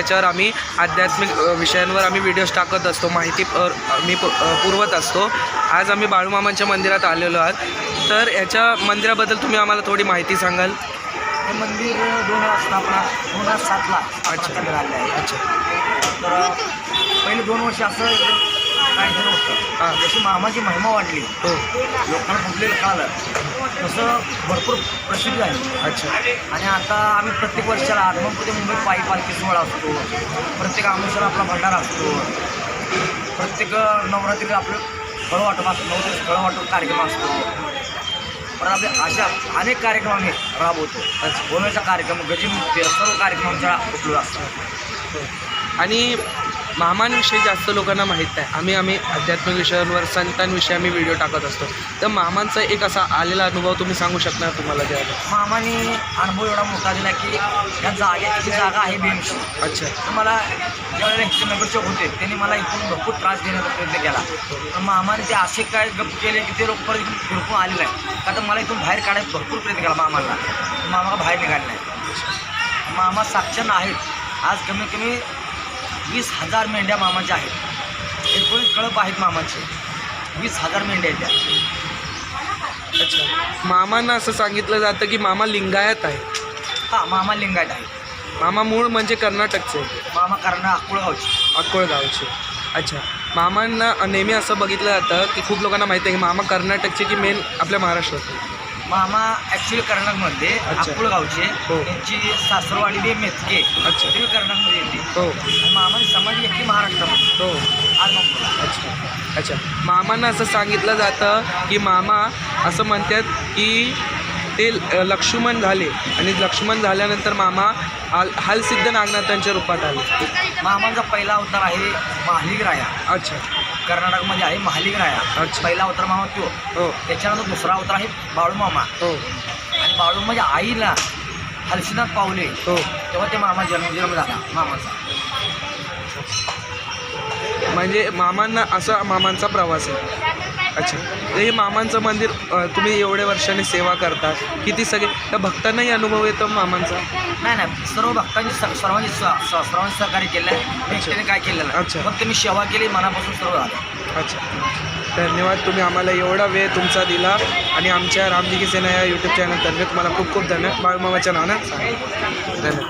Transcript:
याच्यावर आम्ही आध्यात्मिक विषयांवर आम्ही व्हिडिओज टाकत असतो, माहिती मी पुरवत असतो. आज आम्ही बाळूमामांच्या मंदिरात आलेलो आहात. तर याच्या मंदिराबद्दल तुम्ही आम्हाला थोडी माहिती सांगाल? हे मंदिर 2007ला झालेलं आहे. अच्छा. तर पहिले 2 वर्ष असं काय झालं होतं, जशी मामाची महिमा वाढली, हो. लोकांना कुठलेलं कळालं, तसं भरपूर प्रसिद्ध झाली. अच्छा. आणि आता आम्ही प्रत्येक वर्षाला आगमनपुरी मुंबई पायी पालखी सोहळा असतो, प्रत्येक आमुषाला आपला भंडारा असतो, प्रत्येक नवरात्रीला आपलं फळं वाटप असतो, 9 दिवस फळं वाटप कार्यक्रम असतो. पण आपले अशा अनेक कार्यक्रम आम्ही राबवतो. गोव्याचा कार्यक्रम, गजिनृत्य, सर्व कार्यक्रम आमच्या उपलब्ध असतात. आणि मामांविषयी जास्त लोकांना माहीत आहे. आम्ही आध्यात्मिक विषयांवर, संतांविषयी आम्ही व्हिडिओ टाकत असतो. तर मामांचा एक असा आलेला अनुभव तुम्ही सांगू शकणार तुम्हाला द्यायला? मामाने अनुभव एवढा मोठा दिला की या जागेची जागा आहे BMC. अच्छा. तर मला ज्यावेळेला इथे नगरसेवक होते त्यांनी मला इथून भरपूर त्रास देण्याचा प्रयत्न केला. पण मामाने ते असे काय गप्प केले की ते लोक परत इथून फिरकून आले नाही. का तर मला इथून बाहेर काढायचा भरपूर प्रयत्न केला मामाला. मामाला बाहेर निघाले नाही. मामा साक्षर आहेत. आज कमीत कमी 20,000 मेंढ्या मामाच्या आहेत. 19 कळप आहेत मामाचे. 20,000 मेंढ्या आहेत त्या. अच्छा. मामांना असं सांगितलं जातं की मामा लिंगायत आहे. हां, मामा लिंगायत आहे. मामा मूळ म्हणजे कर्नाटकचे. मामा अक्कोळगावचे. अक्कोळगावचे. अच्छा. मामांना नेहमी असं बघितलं जातं की खूप लोकांना माहिती आहे की मामा कर्नाटकचे की मेन आपल्या महाराष्ट्रात? मामा ॲक्च्युली कर्नाटकमध्ये अक्कोळगावचे. हो. त्यांची सासरवाडी बी मेथके. अच्छा. ते कर्नाटकमध्ये येते. हो. आणि मामाची समाधी येते महाराष्ट्रामध्ये. हो. आलमापूरला. अच्छा. अच्छा. मामांना असं सांगितलं जातं की मामा असं म्हणतात की ते लक्ष्मण झाले आणि लक्ष्मण झाल्यानंतर मामा हालसिद्ध नागनाथांच्या रूपात आले. मामाचा पहिला अवतार आहे महालिंगराया. अच्छा. कर्नाटकमध्ये आहे महालिंगराया. अच्छा. पहिला अवतार मामा तो. हो. त्याच्यानंतर दुसरा अवतार आहे बाळूमामा. हो. आणि बाळू म्हणजे आईला हलसीनाथ पावले, हो. तेव्हा ते मामा जन्म झाला मामाचा. म्हणजे मामांना असा मामांचा प्रवास आहे. अच्छा. तर हे मामांचं मंदिर तुम्ही एवढ्या वर्षांनी सेवा करता, किती सगळे त्या भक्तांनाही अनुभव येतो मामांचा? नाही, सर्व भक्तांची सर्वांनी सहकार्य केलं आहे. एकट्याने काय केलं नाही. अच्छा. फक्त मी सेवा केली, मनापासून सर्व झालं. अच्छा. धन्यवाद. तुम्ही आम्हाला एवढा वेळ तुमचा दिला आणि आमच्या रामजी की सेना या यूट्यूब चॅनलतर्फे तुम्हाला खूप खूप धन्यवाद. बाळूमामाच्या नावानं धन्यवाद.